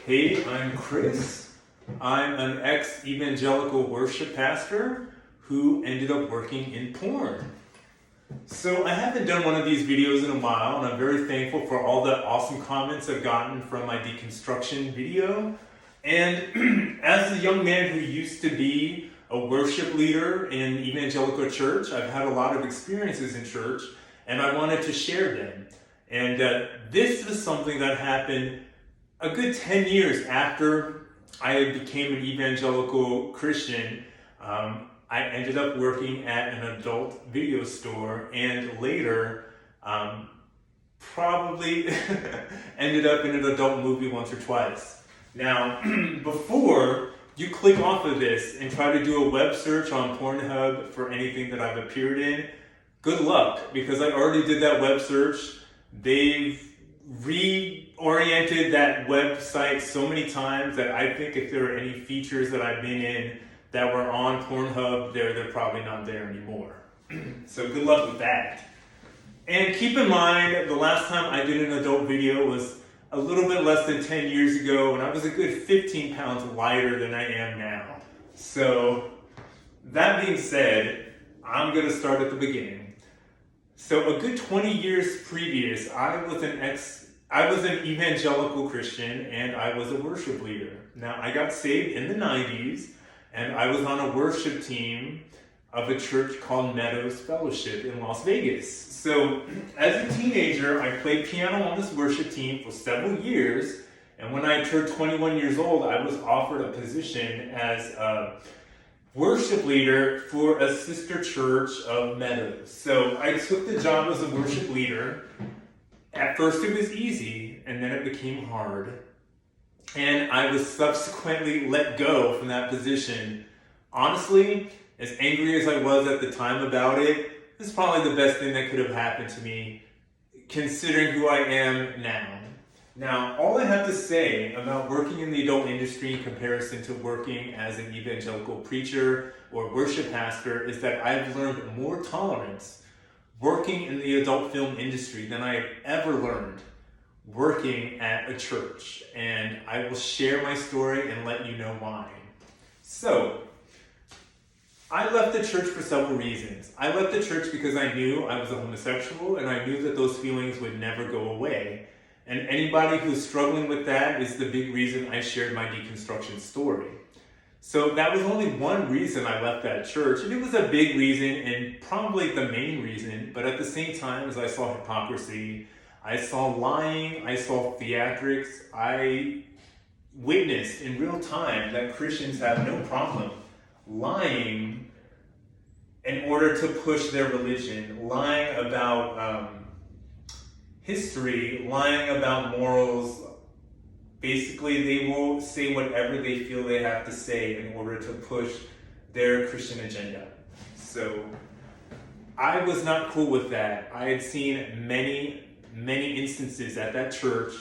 Hey, I'm Chris. I'm an ex-evangelical worship pastor who ended up working in porn. So I haven't done one of these videos in a while, and I'm very thankful for all the awesome comments I've gotten from my deconstruction video. And as a young man who used to be a worship leader in Evangelical church, I've had a lot of experiences in church, and I wanted to share them. And this is something that happened a good 10 years after I became an evangelical Christian. I ended up working at an adult video store, and later probably ended up in an adult movie once or twice. Now, before you click off of this and try to do a web search on Pornhub for anything that I've appeared in, good luck, because I already did that web search. They've reoriented that website so many times that I think if there are any features that I've been in that were on Pornhub, they're probably not there anymore. So good luck with that. And keep in mind, the last time I did an adult video was a little bit less than 10 years ago, and I was a good 15 pounds lighter than I am now. So that being said, I'm gonna start at the beginning. So a good 20 years previous, I was an evangelical Christian, and I was a worship leader. Now, I got saved in the 90s, and I was on a worship team of a church called Meadows Fellowship in Las Vegas. So as a teenager, I played piano on this worship team for several years, and when I turned 21 years old, I was offered a position as a worship leader for a sister church of Meadows. So I took the job as a worship leader. At first it was easy, and then it became hard. And I was subsequently let go from that position. Honestly, as angry as I was at the time about it, this is probably the best thing that could have happened to me, considering who I am now. Now, all I have to say about working in the adult industry in comparison to working as an evangelical preacher or worship pastor is that I've learned more tolerance working in the adult film industry than I have ever learned working at a church. And I will share my story and let you know why. So, I left the church for several reasons. I left the church because I knew I was a homosexual, and I knew that those feelings would never go away. And anybody who's struggling with that is the big reason I shared my deconstruction story. So that was only one reason I left that church, and it was a big reason and probably the main reason, but at the same time as I saw hypocrisy, I saw lying, I saw theatrics, I witnessed in real time that Christians have no problem lying in order to push their religion, lying about history, lying about morals. Basically, they will say whatever they feel they have to say in order to push their Christian agenda. So I was not cool with that. I had seen many instances at that church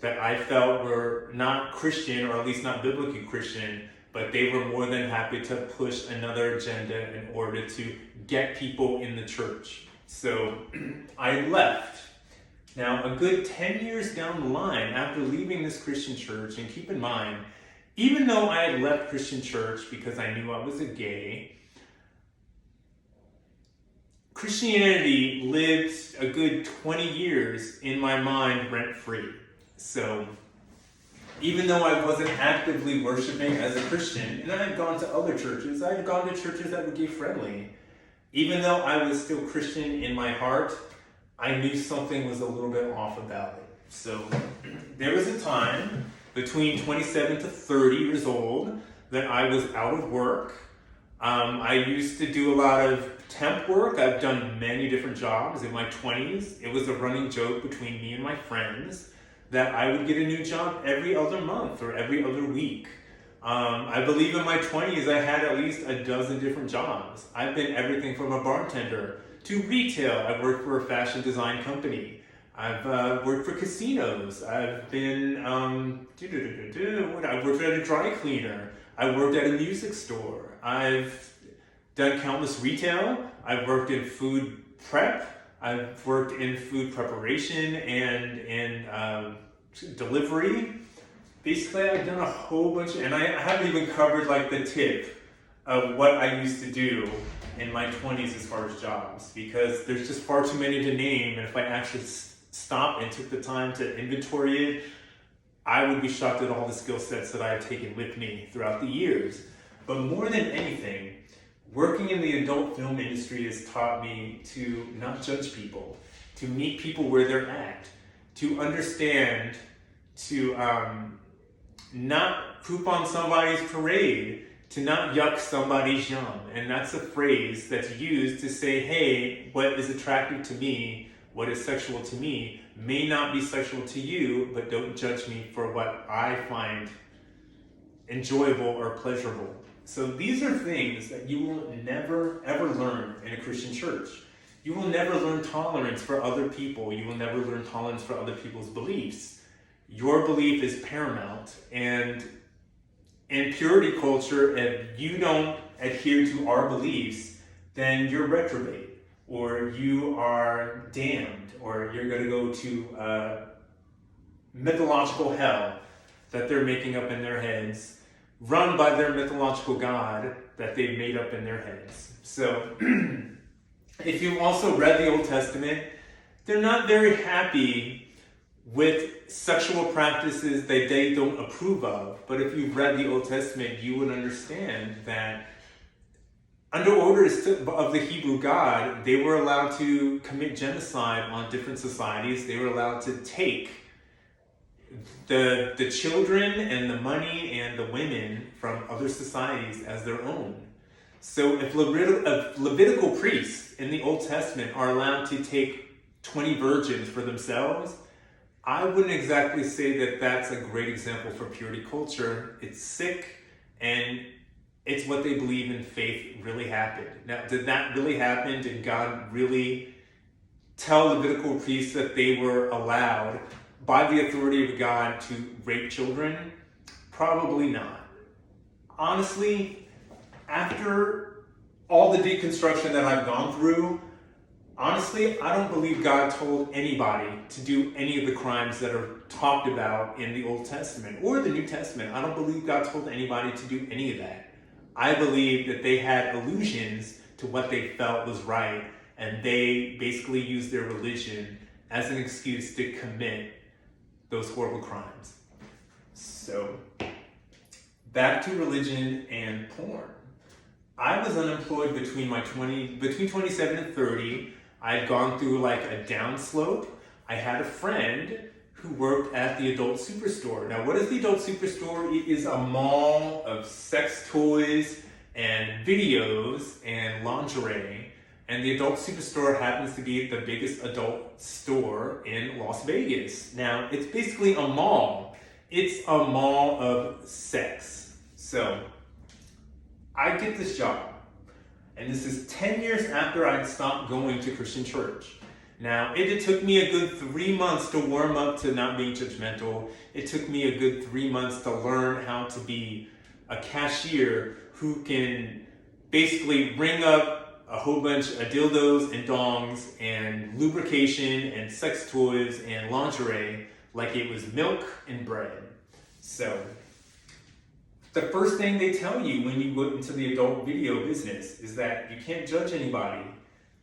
that I felt were not Christian, or at least not biblically Christian, but they were more than happy to push another agenda in order to get people in the church. So I left. Now, a good 10 years down the line after leaving this Christian church, and keep in mind, even though I had left Christian church because I knew I was a gay, Christianity lived a good 20 years in my mind rent-free. So even though I wasn't actively worshiping as a Christian, and I had gone to other churches, I had gone to churches that were gay-friendly, even though I was still Christian in my heart, I knew something was a little bit off about it. So there was a time between 27 to 30 years old that I was out of work. I used to do a lot of temp work. I've done many different jobs in my 20s. It was a running joke between me and my friends that I would get a new job every other month or every other week. I believe in my 20s I had at least a dozen different jobs. I've been everything from a bartender to retail. I've worked for a fashion design company. I've worked for casinos. I've been, I worked at a dry cleaner. I worked at a music store. I've done countless retail. I've worked in food prep. I've worked in food preparation and delivery. basically I've done a whole bunch and I haven't even covered like the tip of what I used to do in my 20s as far as jobs, because there's just far too many to name, and if I actually stopped and took the time to inventory it, I would be shocked at all the skill sets that I have taken with me throughout the years. But more than anything, working in the adult film industry has taught me to not judge people, to meet people where they're at, to understand, to not poop on somebody's parade, to not yuck somebody's yum. And that's a phrase that's used to say, hey, what is attractive to me, what is sexual to me, may not be sexual to you, but don't judge me for what I find enjoyable or pleasurable. So these are things that you will never, ever learn in a Christian church. You will never learn tolerance for other people. You will never learn tolerance for other people's beliefs. Your belief is paramount. And in purity culture, if you don't adhere to our beliefs, then you're reprobate, or you are damned, or you're going to go to mythological hell that they're making up in their heads, run by their mythological god that they've made up in their heads. So, if you've also read the Old Testament, they're not very happy with sexual practices that they don't approve of. But if you've read the Old Testament, you would understand that under orders of the Hebrew God, they were allowed to commit genocide on different societies. They were allowed to take the children and the money and the women from other societies as their own. So if Levitical priests in the Old Testament are allowed to take 20 virgins for themselves, I wouldn't exactly say that that's a great example for purity culture. It's sick, and it's what they believe in faith really happened. Now, did that really happen? Did God really tell Levitical priests that they were allowed, by the authority of God, to rape children? Probably not. Honestly, after all the deconstruction that I've gone through, honestly, I don't believe God told anybody to do any of the crimes that are talked about in the Old Testament or the New Testament. I don't believe God told anybody to do any of that. I believe that they had illusions to what they felt was right, and they basically used their religion as an excuse to commit those horrible crimes. So, back to religion and porn. I was unemployed between 27 and 30. I had gone through like a downslope. I had a friend who worked at the adult superstore. Now, what is the adult superstore? It is a mall of sex toys and videos and lingerie. And the adult superstore happens to be the biggest adult store in Las Vegas. Now, it's basically a mall. It's a mall of sex. So, I get this job. And this is 10 years after I'd stopped going to Christian church. Now, it took me a good 3 months to warm up to not being judgmental. It took me a good 3 months to learn how to be a cashier who can basically ring up a whole bunch of dildos and dongs and lubrication and sex toys and lingerie like it was milk and bread. So, the first thing they tell you when you go into the adult video business is that you can't judge anybody,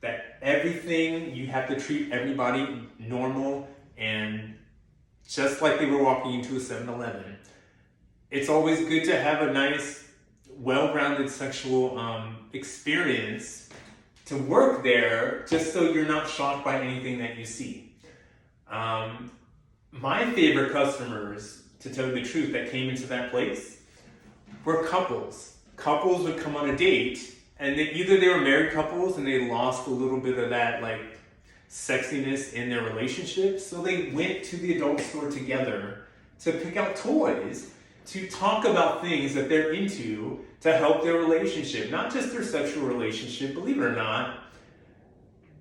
that everything, you have to treat everybody normal and just like they were walking into a 7-Eleven. It's always good to have a nice, well-rounded sexual experience to work there, just so you're not shocked by anything that you see. My favorite customers, to tell you the truth, that came into that place were couples. Couples would come on a date, and either they were married couples and they lost a little bit of that like sexiness in their relationship, so they went to the adult store together to pick out toys, to talk about things that they're into to help their relationship, not just their sexual relationship, believe it or not.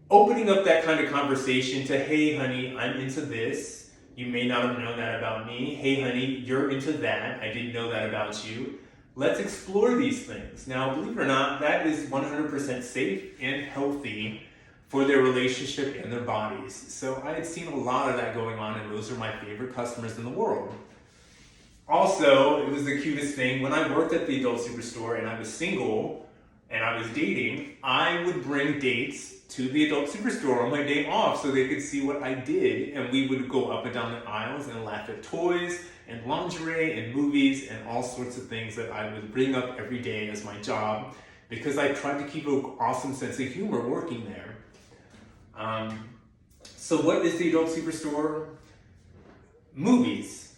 Opening up that kind of conversation to, hey honey, I'm into this. You may not have known that about me. Hey honey, you're into that. I didn't know that about you. Let's explore these things. Now, believe it or not, that is 100% safe and healthy for their relationship and their bodies. So I had seen a lot of that going on, and those are my favorite customers in the world. Also, it was the cutest thing. When I worked at the adult superstore and I was single and I was dating, I would bring dates to the adult superstore on my day off so they could see what I did. And we would go up and down the aisles and laugh at toys and lingerie and movies and all sorts of things that I would bring up every day as my job because I tried to keep an awesome sense of humor working there. So what is the adult superstore? Movies,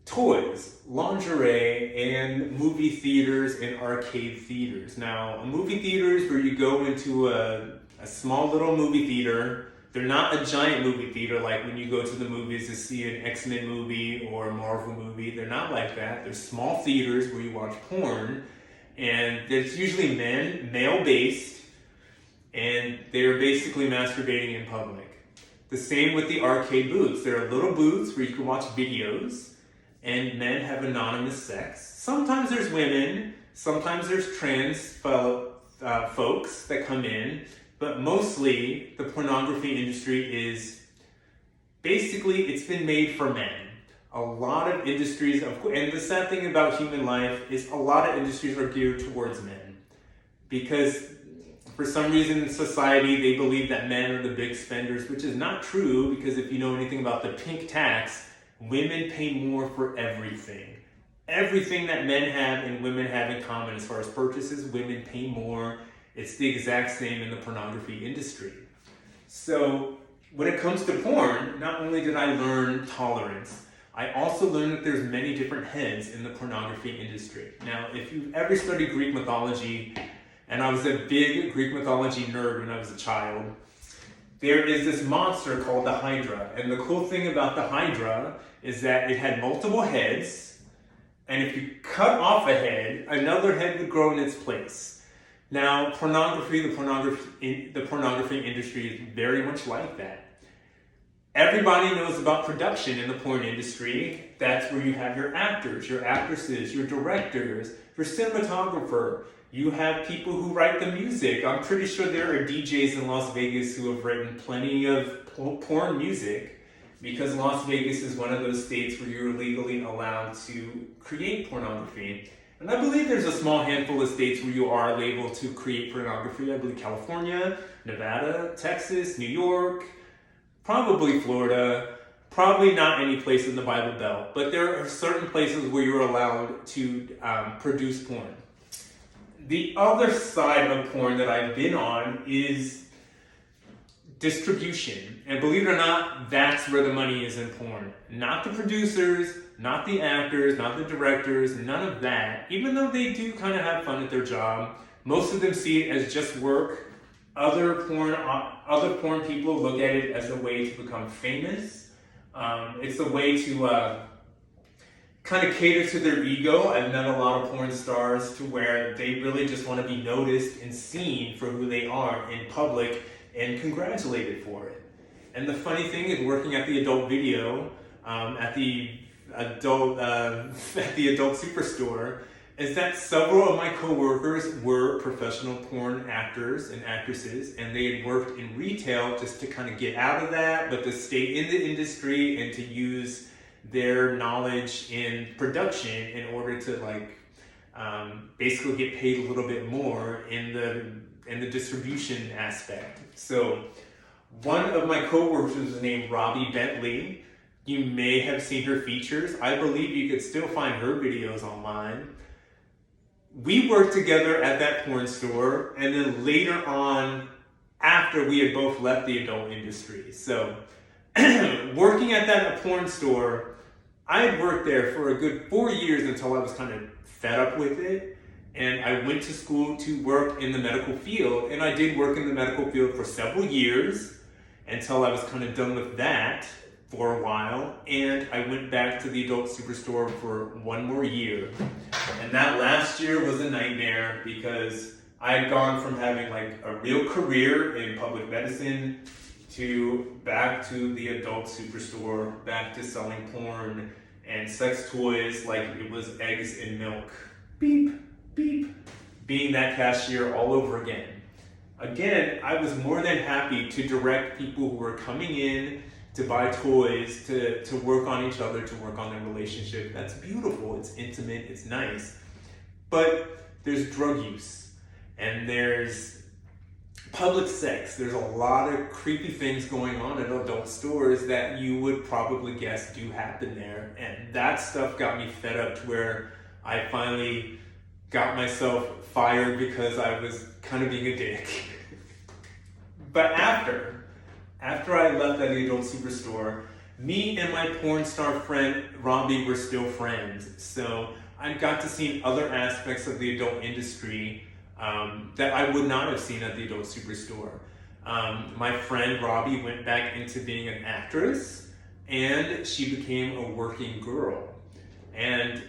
toys, lingerie, and movie theaters and arcade theaters. Now, a movie theater is where you go into a small little movie theater. They're not a giant movie theater like when you go to the movies to see an X-Men movie or a Marvel movie. They're not like that. They're small theaters where you watch porn, and it's usually male-based, and they're basically masturbating in public. The same with the arcade booths. There are little booths where you can watch videos, and men have anonymous sex. Sometimes there's women, sometimes there's trans folks that come in, but mostly the pornography industry is basically, it's been made for men. A lot of industries, and the sad thing about human life is a lot of industries are geared towards men. Because for some reason in society, they believe that men are the big spenders, which is not true, because if you know anything about the pink tax, women pay more for everything. Everything that men have and women have in common as far as purchases, women pay more. It's the exact same in the pornography industry. So when it comes to porn, not only did I learn tolerance, I also learned that there's many different heads in the pornography industry. Now, if you've ever studied Greek mythology, and I was a big Greek mythology nerd when I was a child, there is this monster called the Hydra. And the cool thing about the Hydra is that it had multiple heads, and if you cut off a head, another head would grow in its place. Now, the pornography industry is very much like that. Everybody knows about production in the porn industry. That's where you have your actors, your actresses, your directors, your cinematographer. You have people who write the music. I'm pretty sure there are DJs in Las Vegas who have written plenty of porn music, because Las Vegas is one of those states where you're legally allowed to create pornography. And I believe there's a small handful of states where you are able to create pornography. I believe California, Nevada, Texas, New York, probably Florida, probably not any place in the Bible Belt, but there are certain places where you're allowed to produce porn. The other side of porn that I've been on is distribution. And believe it or not, that's where the money is in porn. Not the producers, not the actors, not the directors, none of that. Even though they do kind of have fun at their job, most of them see it as just work. Other porn people look at it as a way to become famous. It's a way to kind of cater to their ego. I've met a lot of porn stars to where they really just want to be noticed and seen for who they are in public and congratulated for it. And the funny thing is, working at the adult video, at the adult superstore, is that several of my coworkers were professional porn actors and actresses, and they had worked in retail just to kind of get out of that, but to stay in the industry and to use their knowledge in production in order to basically get paid a little bit more in the distribution aspect. So one of my coworkers was named Robbie Bentley. You may have seen her features. I believe you could still find her videos online. We worked together at that porn store, and then later on, after we had both left the adult industry. So working at that porn store, I had worked there for a good 4 years until I was kind of fed up with it. And I went to school to work in the medical field, and I did work in the medical field for several years until I was kind of done with that for a while, and I went back to the adult superstore for one more year. And that last year was a nightmare because I had gone from having a real career in public medicine to back to the adult superstore, back to selling porn and sex toys like it was eggs and milk. Beep, beep. Being that cashier all over again. Again, I was more than happy to direct people who were coming in to buy toys, to work on each other, to work on their relationship. That's beautiful, it's intimate, it's nice. But there's drug use, and there's public sex. There's a lot of creepy things going on in adult stores that you would probably guess do happen there. And that stuff got me fed up to where I finally got myself fired because I was kind of being a dick. But after I left at the adult superstore, me and my porn star friend Robbie were still friends. So I got to see other aspects of the adult industry that I would not have seen at the adult superstore. My friend Robbie went back into being an actress, and she became a working girl. And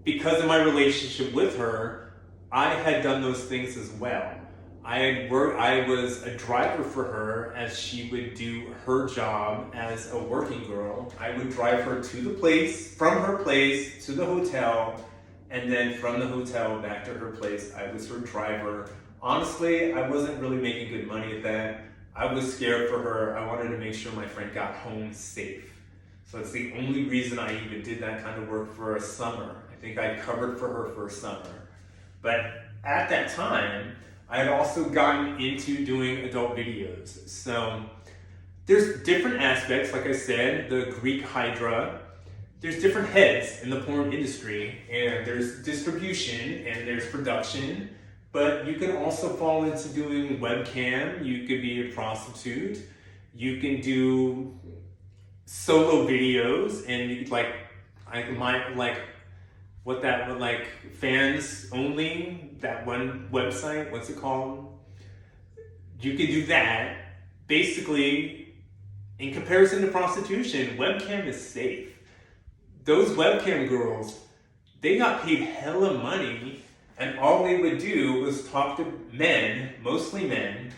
because of my relationship with her, I had done those things as well. I was a driver for her as she would do her job as a working girl. I would drive her to the place, from her place to the hotel, and then from the hotel back to her place. I was her driver. Honestly, I wasn't really making good money at that. I was scared for her. I wanted to make sure my friend got home safe. So it's the only reason I even did that kind of work for a summer. I think I covered for her for a summer. But at that time, I had also gotten into doing adult videos. So there's different aspects, like I said, the Greek Hydra. There's different heads in the porn industry, and there's distribution and there's production, but you can also fall into doing webcam. You could be a prostitute. You can do solo videos, and fans only, that one website, what's it called? You can do that. Basically, in comparison to prostitution, webcam is safe. Those webcam girls, they got paid hella money, and all they would do was talk to men, mostly men,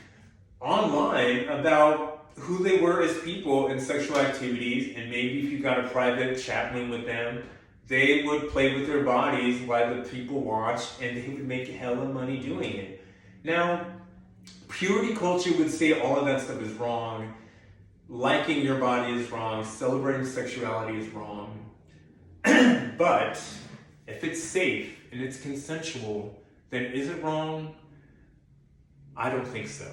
online about who they were as people and sexual activities, and maybe if you got a private chat room with them, they would play with their bodies while the people watched, and they would make hella money doing it. Now, purity culture would say all of that stuff is wrong. Liking your body is wrong. Celebrating sexuality is wrong. But if it's safe and it's consensual, then is it wrong? I don't think so.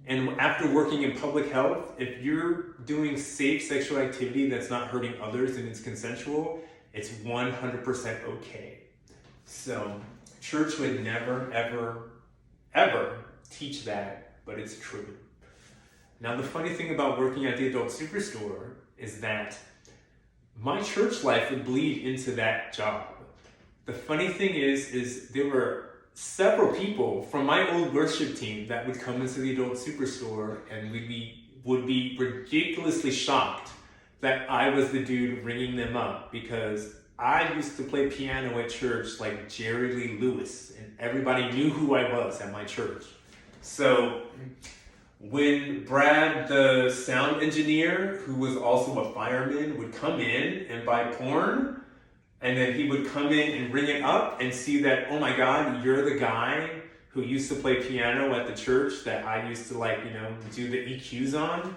And after working in public health, if you're doing safe sexual activity that's not hurting others and it's consensual, it's 100% okay. So, church would never, ever, ever teach that, but it's true. Now, the funny thing about working at the adult superstore is that my church life would bleed into that job. The funny thing is there were several people from my old worship team that would come into the adult superstore, and would be ridiculously shocked that I was the dude ringing them up, because I used to play piano at church like Jerry Lee Lewis, and everybody knew who I was at my church. So when Brad, the sound engineer, who was also a fireman, would come in and buy porn, and then he would come in and ring it up and see that, oh my God, you're the guy who used to play piano at the church that I used to do the EQs on.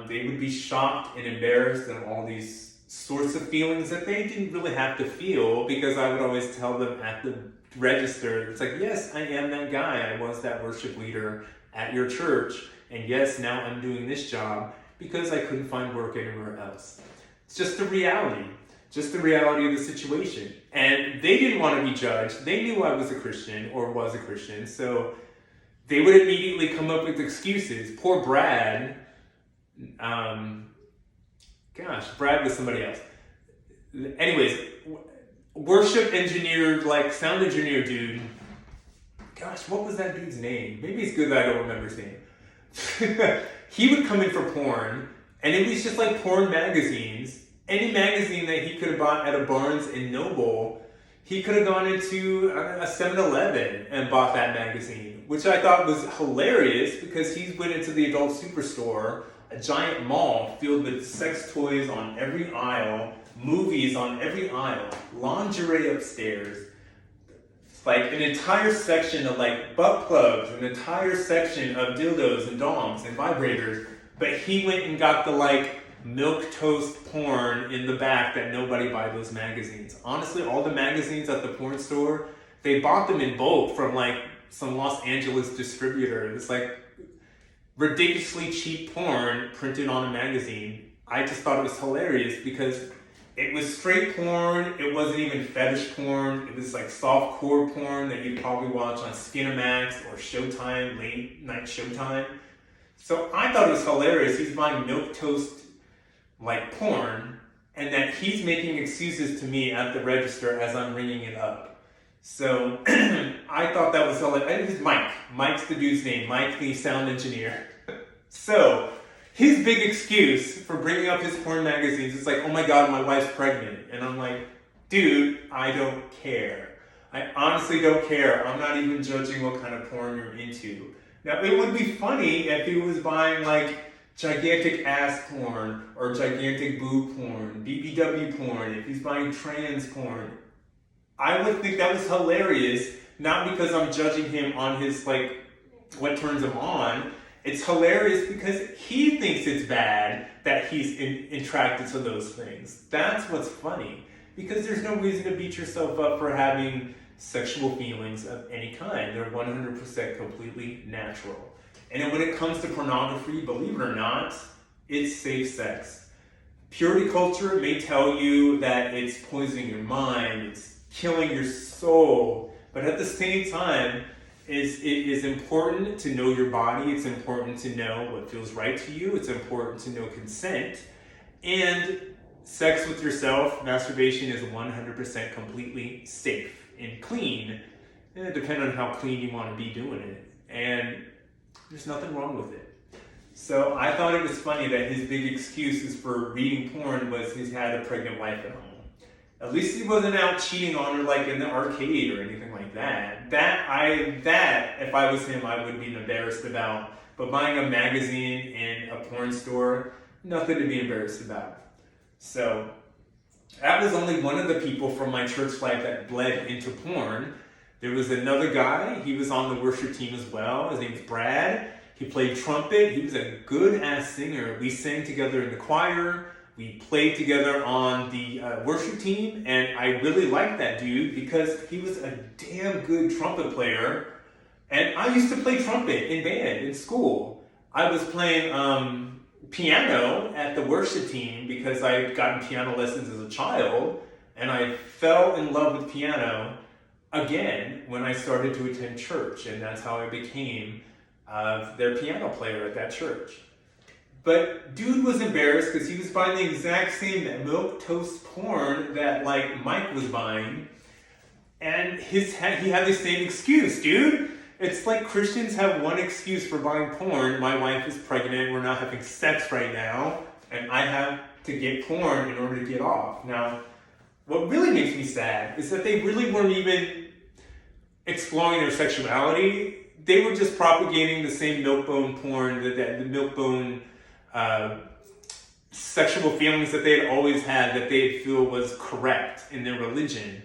They would be shocked and embarrassed and all these sorts of feelings that they didn't really have to feel, because I would always tell them at the register, it's like, yes, I am that guy. I was that worship leader at your church, and yes, now I'm doing this job because I couldn't find work anywhere else. It's just the reality of the situation. And they didn't want to be judged. They knew I was a Christian or was a Christian, so they would immediately come up with excuses. Poor Brad. Brad was somebody else. Anyways, worship engineer, sound engineer dude. Gosh, what was that dude's name? Maybe it's good that I don't remember his name. He would come in for porn, and it was just like porn magazines. Any magazine that he could have bought at a Barnes & Noble, he could have gone into a 7-Eleven and bought that magazine, which I thought was hilarious, because he went into the adult superstore, a giant mall filled with sex toys on every aisle, movies on every aisle, lingerie upstairs, like an entire section of butt plugs, an entire section of dildos and dongs and vibrators, But he went and got the like milk toast porn in the back that nobody buy those magazines. Honestly, all the magazines at the porn store, they bought them in bulk from like some Los Angeles distributor. It's like ridiculously cheap porn printed on a magazine. I just thought it was hilarious because it was straight porn. It wasn't even fetish porn. It was like soft core porn that you'd probably watch on Skinamax or Showtime, late night Showtime. So I thought it was hilarious. He's buying milquetoast like porn, and that he's making excuses to me at the register as I'm ringing it up. So I thought that was hilarious. It was Mike. Mike's the dude's name. Mike, the sound engineer. So his big excuse for bringing up his porn magazines is like, oh my God, my wife's pregnant. And I'm like, dude, I don't care. I honestly don't care. I'm not even judging what kind of porn you're into. Now, it would be funny if he was buying like gigantic ass porn or gigantic boob porn, BBW porn, if he's buying trans porn. I would think that was hilarious, not because I'm judging him on his like what turns him on. It's hilarious because he thinks it's bad that he's attracted to those things. That's what's funny, because there's no reason to beat yourself up for having sexual feelings of any kind. They're 100% completely natural. And then when it comes to pornography, believe it or not, it's safe sex. Purity culture may tell you that it's poisoning your mind, it's killing your soul, but at the same time, it is important to know your body. It's important to know what feels right to you. It's important to know consent. And sex with yourself, masturbation, is 100% completely safe and clean. And depending on how clean you want to be doing it. And there's nothing wrong with it. So I thought it was funny that his big excuses for reading porn was he's had a pregnant wife at home. At least he wasn't out cheating on her like in the arcade or anything like that. That, if I was him, I would be embarrassed about. But buying a magazine in a porn store, nothing to be embarrassed about. So that was only one of the people from my church life that bled into porn. There was another guy. He was on the worship team as well. His name's Brad. He played trumpet. He was a good-ass singer. We sang together in the choir. We played together on the worship team, and I really liked that dude because he was a damn good trumpet player. And I used to play trumpet in band in school. I was playing piano at the worship team because I had gotten piano lessons as a child, and I fell in love with piano again when I started to attend church, and that's how I became their piano player at that church. But dude was embarrassed because he was buying the exact same milk toast porn that like Mike was buying, and he had the same excuse, dude. It's like Christians have one excuse for buying porn. My wife is pregnant, we're not having sex right now, and I have to get porn in order to get off. Now, what really makes me sad is that they really weren't even exploring their sexuality. They were just propagating the same milk-bone porn, the milk-bone sexual feelings that they had always had, that they feel was correct in their religion.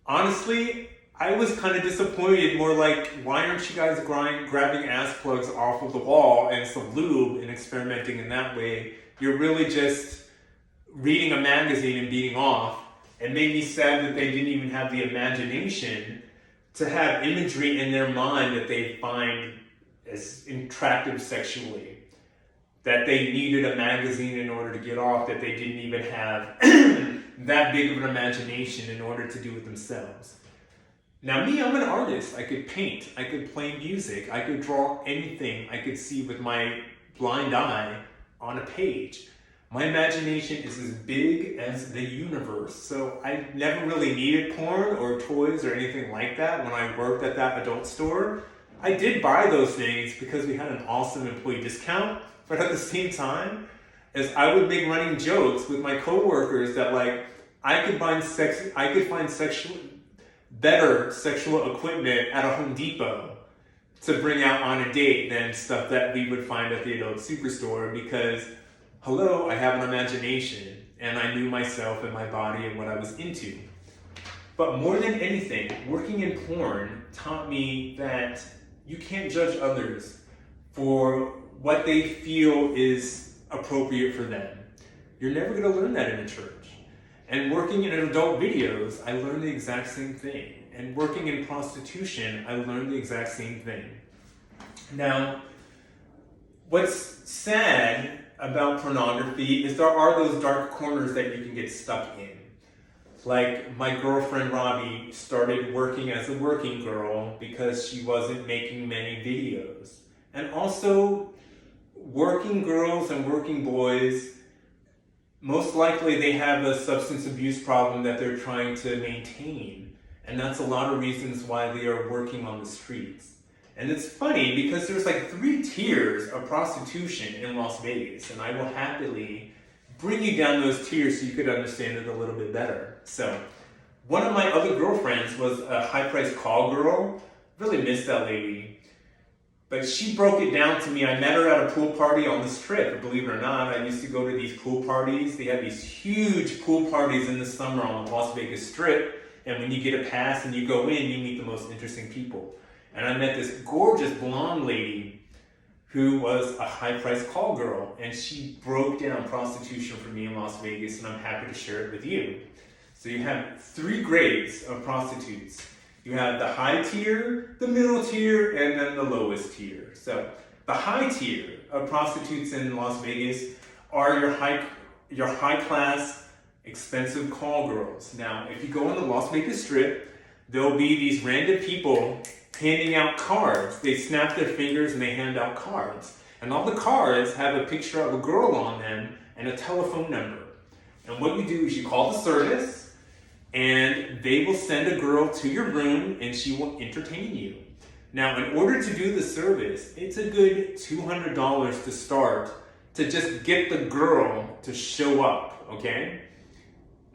Honestly, I was kind of disappointed, more like, why aren't you guys grabbing ass plugs off of the wall and some lube and experimenting in that way? You're really just reading a magazine and beating off. It made me sad that they didn't even have the imagination to have imagery in their mind that they find as attractive sexually. That they needed a magazine in order to get off, that they didn't even have that big of an imagination in order to do it themselves. Now me, I'm an artist. I could paint, I could play music, I could draw anything I could see with my blind eye on a page. My imagination is as big as the universe, so I never really needed porn or toys or anything like that when I worked at that adult store. I did buy those things because we had an awesome employee discount, but at the same time, as I would make running jokes with my coworkers that like I could find better sexual equipment at a Home Depot to bring out on a date than stuff that we would find at the adult superstore because, hello, I have an imagination and I knew myself and my body and what I was into. But more than anything, working in porn taught me that you can't judge others for what they feel is appropriate for them. You're never going to learn that in a church. And working in adult videos, I learned the exact same thing. And working in prostitution, I learned the exact same thing. Now, what's sad about pornography is there are those dark corners that you can get stuck in. Like my girlfriend Robbie started working as a working girl because she wasn't making many videos. And also, working girls and working boys, most likely they have a substance abuse problem that they're trying to maintain. And that's a lot of reasons why they are working on the streets. And it's funny because there's like 3 tiers of prostitution in Las Vegas, and I will happily bring you down those tiers so you could understand it a little bit better. So, one of my other girlfriends was a high-priced call girl. Really miss that lady. But she broke it down to me. I met her at a pool party on the Strip. Believe it or not, I used to go to these pool parties. They have these huge pool parties in the summer on the Las Vegas Strip. And when you get a pass and you go in, you meet the most interesting people. And I met this gorgeous blonde lady who was a high-priced call girl, and she broke down prostitution for me in Las Vegas, and I'm happy to share it with you. So you have 3 grades of prostitutes. You have the high tier, the middle tier, and then the lowest tier. So the high tier of prostitutes in Las Vegas are your high-class, expensive call girls. Now, if you go on the Las Vegas Strip, there'll be these random people handing out cards. They snap their fingers and they hand out cards. And all the cards have a picture of a girl on them and a telephone number. And what you do is you call the service and they will send a girl to your room and she will entertain you. Now, in order to do the service, it's a good $200 to start to just get the girl to show up, okay?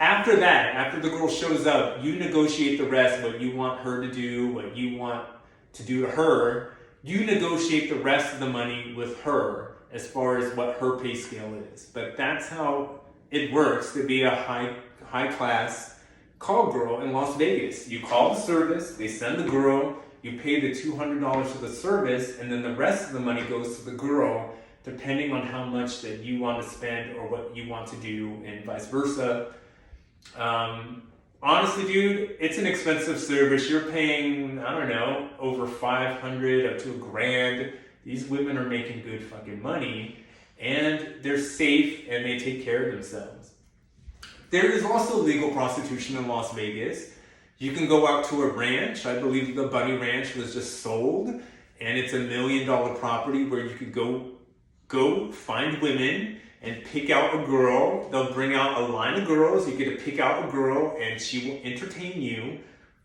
After that, after the girl shows up, you negotiate the rest, what you want her to do, what you want to do to her. You negotiate the rest of the money with her as far as what her pay scale is. But that's how it works to be a high class call girl in Las Vegas. You call the service, they send the girl, you pay the $200 for the service, and then the rest of the money goes to the girl, depending on how much that you want to spend or what you want to do, and vice versa. Honestly, dude, it's an expensive service. You're paying, I don't know, over $500 up to $1,000. These women are making good fucking money, and they're safe and they take care of themselves. There is also legal prostitution in Las Vegas. You can go out to a ranch. I believe the Bunny Ranch was just sold, and it's $1 million property where you could go find women and pick out a girl. They'll bring out a line of girls. You get to pick out a girl and she will entertain you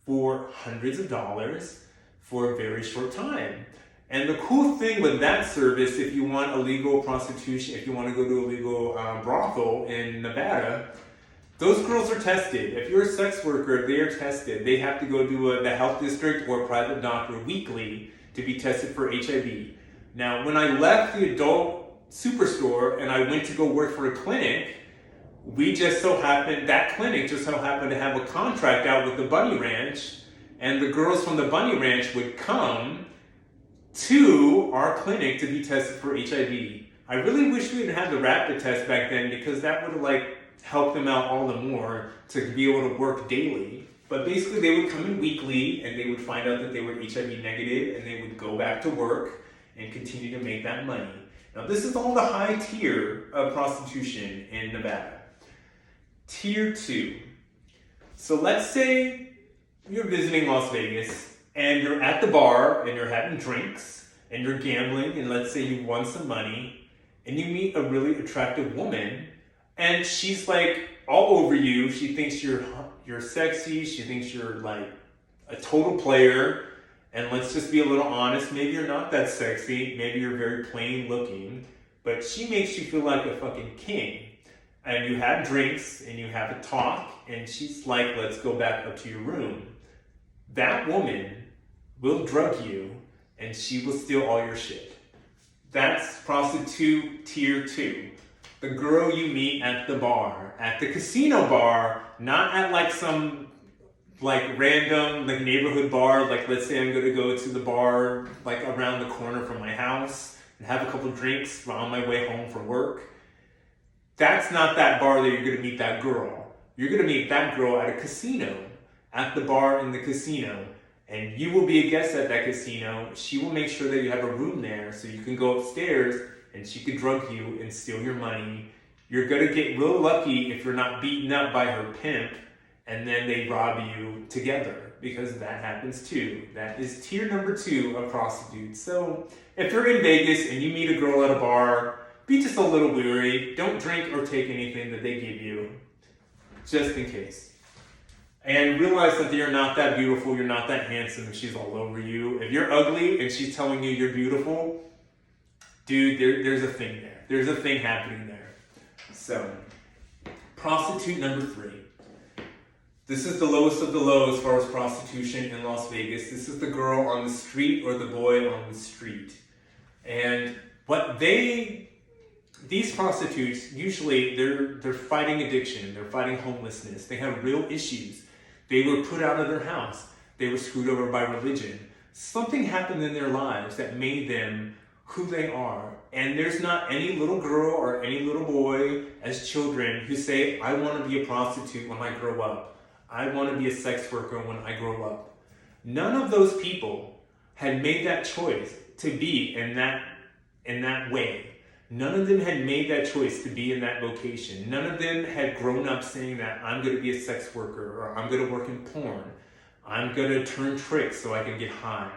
for hundreds of dollars for a very short time. And the cool thing with that service, if you want illegal prostitution, if you want to go to a legal brothel in Nevada, those girls are tested. If you're a sex worker, they are tested. They have to go to the health district or a private doctor weekly to be tested for HIV. Now, when I left the adult superstore and I went to go work for a clinic, that clinic just so happened to have a contract out with the Bunny Ranch, and the girls from the Bunny Ranch would come to our clinic to be tested for HIV. I really wish we had had the rapid test back then, because that would have helped them out all the more to be able to work daily. But basically they would come in weekly and they would find out that they were HIV negative, and they would go back to work and continue to make that money. Now, this is all the high tier of prostitution in Nevada. Tier 2. So let's say you're visiting Las Vegas and you're at the bar and you're having drinks and you're gambling, and let's say you won some money and you meet a really attractive woman and she's all over you. She thinks you're sexy. She thinks you're a total player. And let's just be a little honest, maybe you're not that sexy, maybe you're very plain looking, but she makes you feel like a fucking king. And you have drinks, and you have a talk, and she's like, let's go back up to your room. That woman will drug you, and she will steal all your shit. That's prostitute tier 2. The girl you meet at the bar, at the casino bar, not at some random neighborhood bar. Let's say I'm going to go to the bar around the corner from my house. and have a couple drinks on my way home from work. That's not that bar that you're going to meet that girl. You're going to meet that girl at a casino, at the bar in the casino. And you will be a guest at that casino. She will make sure that you have a room there so you can go upstairs and she could drug you and steal your money. You're going to get real lucky if you're not beaten up by her pimp and then they rob you together, because that happens too. That is tier number 2 of prostitutes. So if you're in Vegas and you meet a girl at a bar, be just a little wary. Don't drink or take anything that they give you, just in case. And realize that you're not that beautiful, you're not that handsome if she's all over you. If you're ugly and she's telling you you're beautiful, dude, there's a thing there. There's a thing happening there. So, prostitute number 3. This is the lowest of the low as far as prostitution in Las Vegas. This is the girl on the street or the boy on the street. And these prostitutes, usually they're fighting addiction, they're fighting homelessness, they have real issues. They were put out of their house, they were screwed over by religion. Something happened in their lives that made them who they are. And there's not any little girl or any little boy as children who say, I want to be a prostitute when I grow up. I want to be a sex worker when I grow up. None of those people had made that choice to be in that way. None of them had made that choice to be in that vocation. None of them had grown up saying that I'm going to be a sex worker, or I'm going to work in porn. I'm going to turn tricks so I can get high.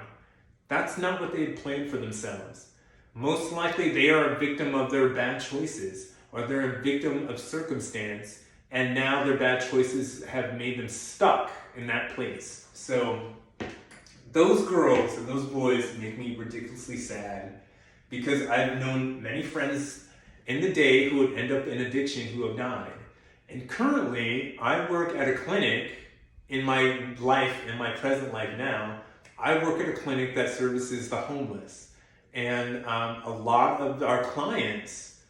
That's not what they had planned for themselves. Most likely they are a victim of their bad choices, or they're a victim of circumstance, and now their bad choices have made them stuck in that place. So those girls and those boys make me ridiculously sad, because I've known many friends in the day who would end up in addiction who have died. And currently, I work at a clinic in my present life now. I work at a clinic that services the homeless. And a lot of our clients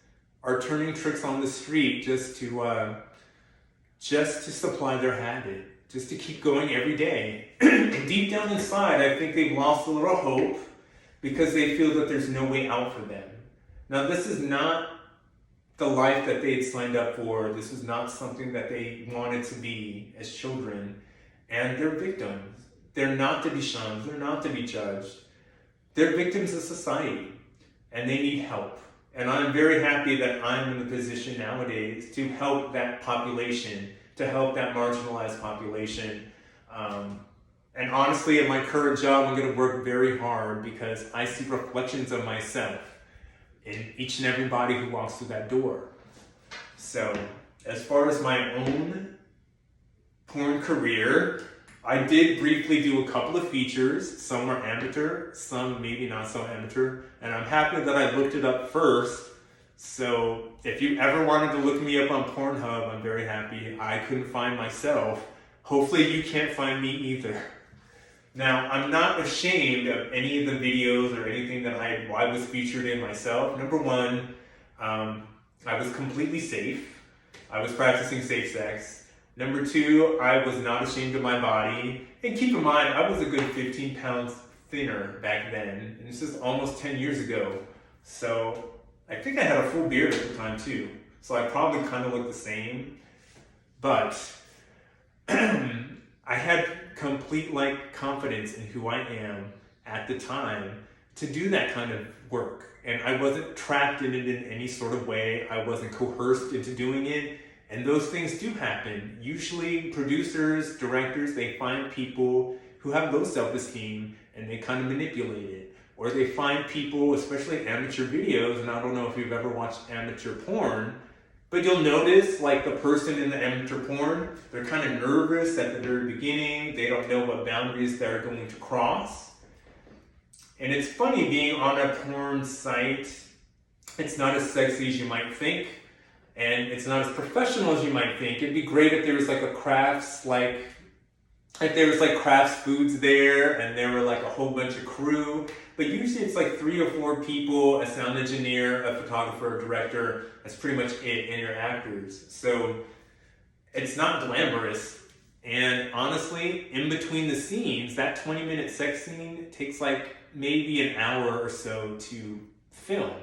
are turning tricks on the street just to supply their habit, just to keep going every day. And deep down inside, I think they've lost a little hope because they feel that there's no way out for them. Now, this is not the life that they had signed up for. This is not something that they wanted to be as children. And they're victims. They're not to be shunned. They're not to be judged. They're victims of society, and they need help. And I'm very happy that I'm in the position nowadays to help that population, to help that marginalized population. And honestly, in my current job, I'm going to work very hard because I see reflections of myself in each and everybody who walks through that door. So, as far as my own porn career, I did briefly do a couple of features. Some were amateur, some maybe not so amateur. And I'm happy that I looked it up first. So if you ever wanted to look me up on Pornhub, I'm very happy. I couldn't find myself. Hopefully you can't find me either. Now, I'm not ashamed of any of the videos or anything that I was featured in myself. Number one, I was completely safe. I was practicing safe sex. Number two, I was not ashamed of my body. And keep in mind, I was a good 15 pounds thinner back then. And this is almost 10 years ago. So I think I had a full beard at the time too. So I probably kind of looked the same. But I had complete confidence in who I am at the time to do that kind of work. And I wasn't trapped in it in any sort of way. I wasn't coerced into doing it. And those things do happen. Usually producers, directors, they find people who have low self-esteem and they kind of manipulate it. Or they find people, especially amateur videos, and I don't know if you've ever watched amateur porn, but you'll notice the person in the amateur porn, they're kind of nervous at the very beginning. They don't know what boundaries they're going to cross. And it's funny being on a porn site. It's not as sexy as you might think. And it's not as professional as you might think. It'd be great if there was a crafts, if there was crafts foods there and there were a whole bunch of crew. But usually it's 3 or 4 people, a sound engineer, a photographer, a director. That's pretty much it, and your actors. So it's not glamorous. And honestly, in between the scenes, that 20-minute sex scene takes maybe an hour or so to film.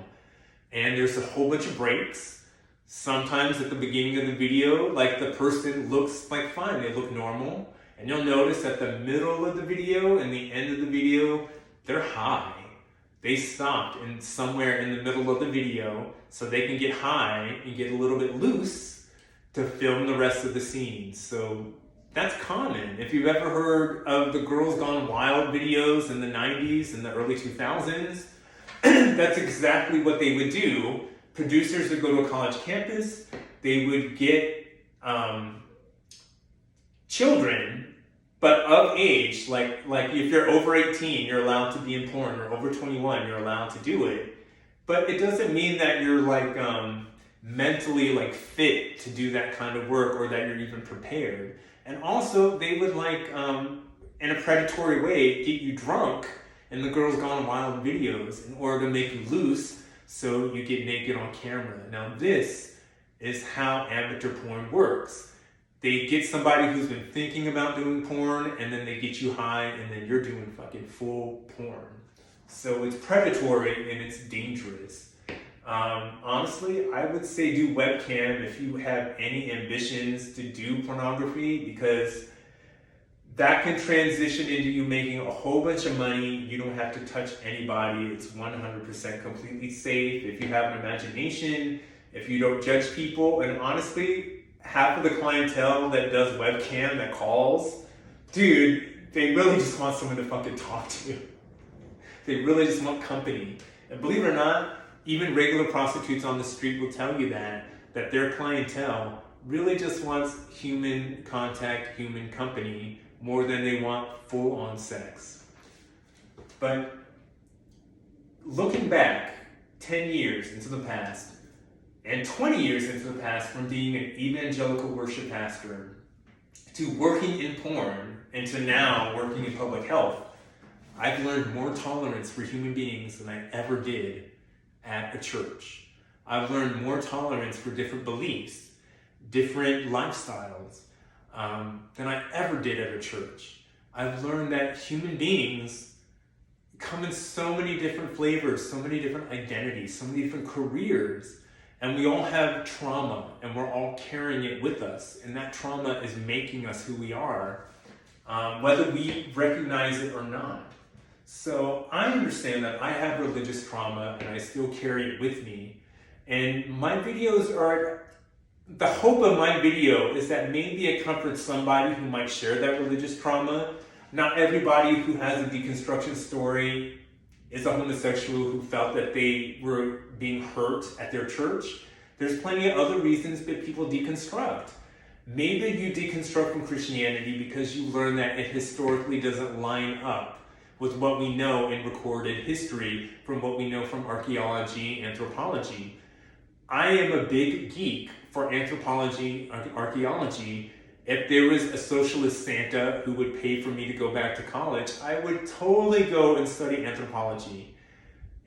And there's a whole bunch of breaks. Sometimes at the beginning of the video, like the person looks like fine, they look normal. And you'll notice at the middle of the video and the end of the video, they're high. They stopped in somewhere in the middle of the video so they can get high and get a little bit loose to film the rest of the scenes. So that's common. If you've ever heard of the Girls Gone Wild videos in the 90s and the early 2000s, that's exactly what they would do. Producers would go to a college campus, they would get children, but of age, like if you're over 18, you're allowed to be in porn, or over 21, you're allowed to do it. But it doesn't mean that you're like mentally like fit to do that kind of work, or that you're even prepared. And also they would like, in a predatory way, get you drunk in the Girls Gone Wild videos in order to make you loose so you get naked on camera. Now this is how amateur porn works. They get somebody who's been thinking about doing porn, and then they get you high, and then you're doing fucking full porn. So it's predatory and it's dangerous. Honestly, I would say do webcam if you have any ambitions to do pornography, because that can transition into you making a whole bunch of money. You don't have to touch anybody. It's 100% completely safe. If you have an imagination, if you don't judge people, and honestly, half of the clientele that does webcam, that calls, dude, they really just want someone to fucking talk to. They really just want company. And believe it or not, even regular prostitutes on the street will tell you that their clientele really just wants human contact, human company, more than they want full-on sex. But looking back 10 years into the past, and 20 years into the past, from being an evangelical worship pastor to working in porn and to now working in public health, I've learned more tolerance for human beings than I ever did at a church. I've learned more tolerance for different beliefs, different lifestyles, than I ever did at a church. I've learned that human beings come in so many different flavors, so many different identities, so many different careers. And we all have trauma, and we're all carrying it with us. And that trauma is making us who we are, whether we recognize it or not. So I understand that I have religious trauma, and I still carry it with me. And my videos are, the hope of my video is that maybe it comforts somebody who might share that religious trauma. Not everybody who has a deconstruction story is a homosexual who felt that they were being hurt at their church. There's plenty of other reasons that people deconstruct. Maybe you deconstruct from Christianity because you learn that it historically doesn't line up with what we know in recorded history, from what we know from archaeology, anthropology. I am a big geek for anthropology, archaeology. If there was a socialist Santa who would pay for me to go back to college, I would totally go and study anthropology.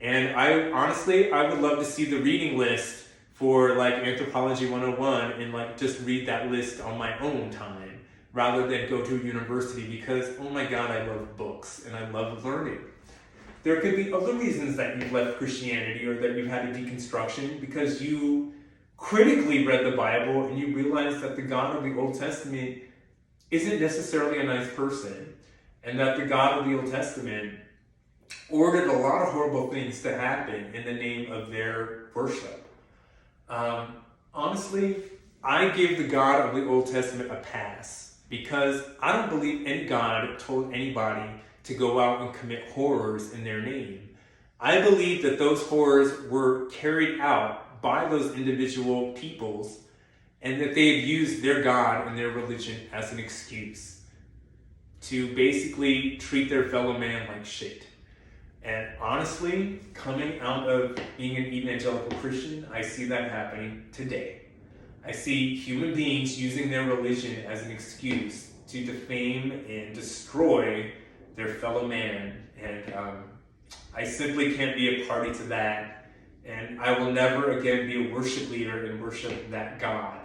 And I would love to see the reading list for like Anthropology 101 and like just read that list on my own time rather than go to a university, because oh my God, I love books and I love learning. There could be other reasons that you've left Christianity or that you've had a deconstruction, because you critically read the Bible and you realize that the God of the Old Testament isn't necessarily a nice person, and that the God of the Old Testament ordered a lot of horrible things to happen in the name of their worship. Honestly, I give the God of the Old Testament a pass, because I don't believe any God told anybody to go out and commit horrors in their name. I believe that those horrors were carried out by those individual peoples, and that they have used their God and their religion as an excuse to basically treat their fellow man like shit. And honestly, coming out of being an evangelical Christian, I see that happening today. I see human beings using their religion as an excuse to defame and destroy their fellow man. And I simply can't be a party to that. And I will never again be a worship leader and worship that God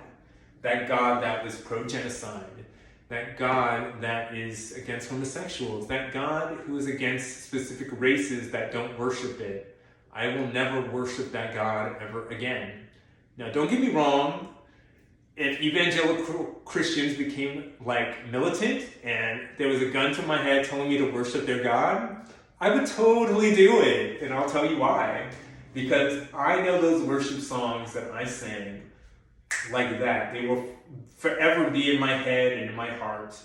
that was pro-genocide, that God that is against homosexuals, that God who is against specific races that don't worship it. I will never worship that God ever again. Now, don't get me wrong. If evangelical Christians became like militant and there was a gun to my head telling me to worship their God, I would totally do it. And I'll tell you why. Because I know those worship songs that I sang like that. They will forever be in my head and in my heart.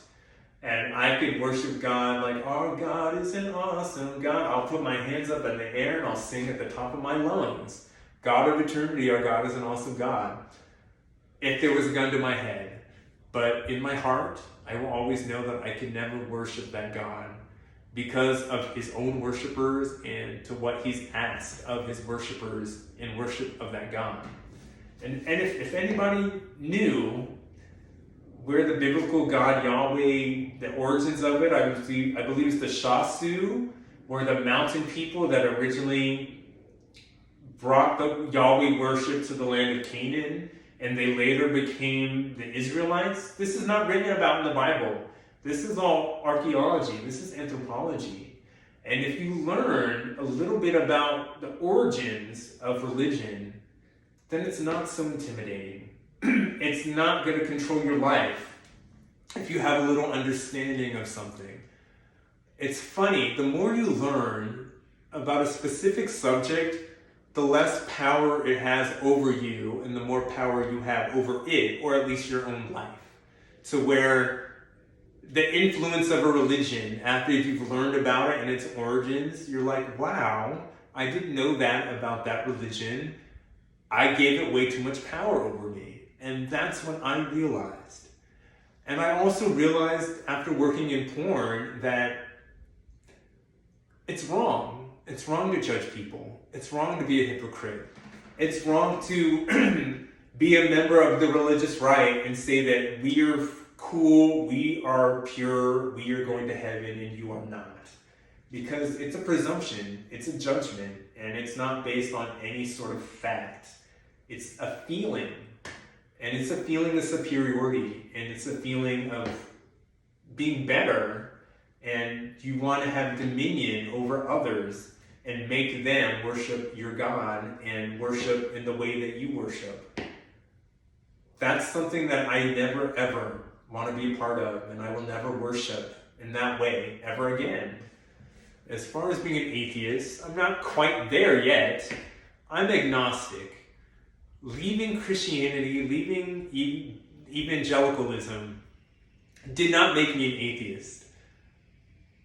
And I could worship God like, our God is an awesome God. I'll put my hands up in the air and I'll sing at the top of my lungs. God of eternity, our God is an awesome God. If there was a gun to my head. But in my heart, I will always know that I can never worship that God because of his own worshipers and to what he's asked of his worshipers in worship of that God. And if anybody knew where the biblical God Yahweh, the origins of it, I believe it's the Shasu, were the mountain people that originally brought the Yahweh worship to the land of Canaan, and they later became the Israelites. This is not written about in the Bible. This is all archaeology. This is anthropology. And if you learn a little bit about the origins of religion, then it's not so intimidating. It's not going to control your life if you have a little understanding of something. It's funny, the more you learn about a specific subject, the less power it has over you and the more power you have over it, or at least your own life. To where the influence of a religion, after you've learned about it and its origins, you're like, wow, I didn't know that about that religion. I gave it way too much power over me. And that's when I realized. And I also realized after working in porn that it's wrong. It's wrong to judge people. It's wrong to be a hypocrite. It's wrong to be a member of the religious right and say that we are cool, we are pure, we are going to heaven, and you are not. Because it's a presumption, it's a judgment, and it's not based on any sort of fact. It's a feeling. And it's a feeling of superiority, and it's a feeling of being better, and you want to have dominion over others and make them worship your God and worship in the way that you worship. That's something that I never ever want to be a part of, and I will never worship in that way ever again. As far as being an atheist, I'm not quite there yet. I'm agnostic. Leaving Christianity, leaving evangelicalism did not make me an atheist.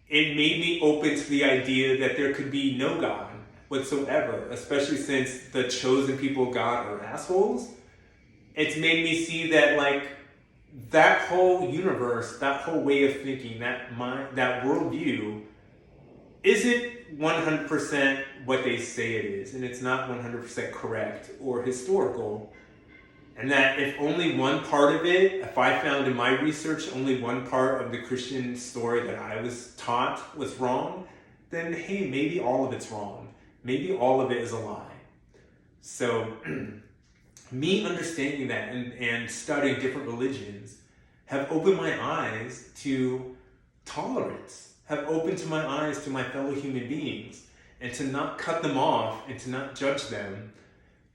It made me open to the idea that there could be no God whatsoever, especially since the chosen people of God are assholes. It's made me see that that whole universe, that whole way of thinking, that worldview isn't 100% what they say it is, and it's not 100% correct or historical. And that if only one part of it, if I found in my research only one part of the Christian story that I was taught was wrong, then hey, maybe all of it's wrong. Maybe all of it is a lie. So me understanding that and studying different religions have opened my eyes to tolerance, have opened to my eyes to my fellow human beings, and to not cut them off and to not judge them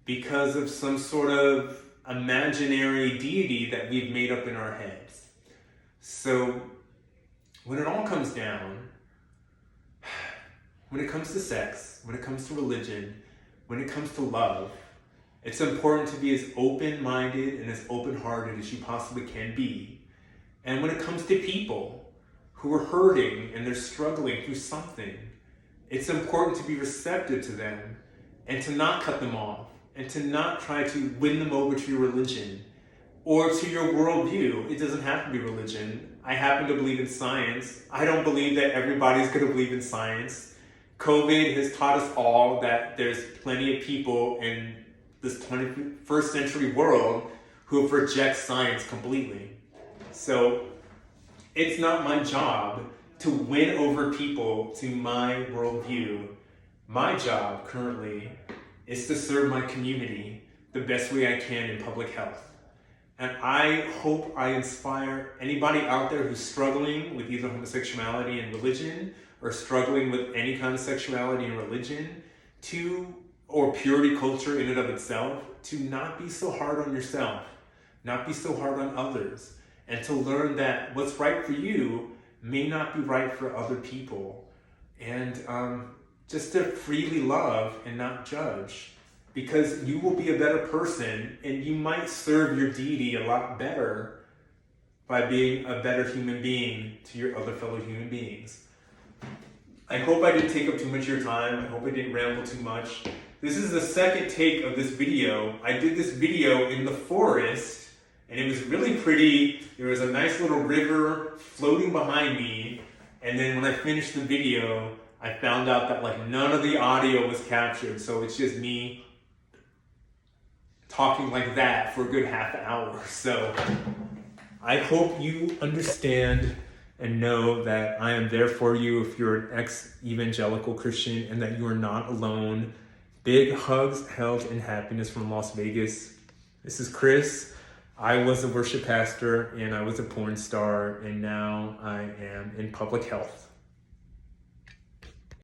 because of some sort of imaginary deity that we've made up in our heads. So when it all comes down, when it comes to sex, when it comes to religion, when it comes to love, it's important to be as open-minded and as open-hearted as you possibly can be. And when it comes to people who are hurting and they're struggling through something, it's important to be receptive to them and to not cut them off and to not try to win them over to your religion or to your worldview. It doesn't have to be religion. I happen to believe in science. I don't believe that everybody's going to believe in science. COVID has taught us all that there's plenty of people in this 21st century world who reject science completely. So it's not my job to win over people to my worldview. My job currently is to serve my community the best way I can in public health. And I hope I inspire anybody out there who's struggling with either homosexuality and religion or struggling with any kind of sexuality and religion or purity culture in and of itself, to not be so hard on yourself, not be so hard on others, and to learn that what's right for you may not be right for other people, and just to freely love and not judge, because you will be a better person and you might serve your deity a lot better by being a better human being to your other fellow human beings. I hope I didn't take up too much of your time. I hope I didn't ramble too much. This is the second take of this video. I did this video in the forest, and it was really pretty. There was a nice little river floating behind me, and then when I finished the video, I found out that like none of the audio was captured, so it's just me talking like that for a good half hour. So I hope you understand and know that I am there for you if you're an ex-evangelical Christian, and that you are not alone. Big hugs, health, and happiness from Las Vegas. This is Chris. I was a worship pastor, and I was a porn star, and now I am in public health.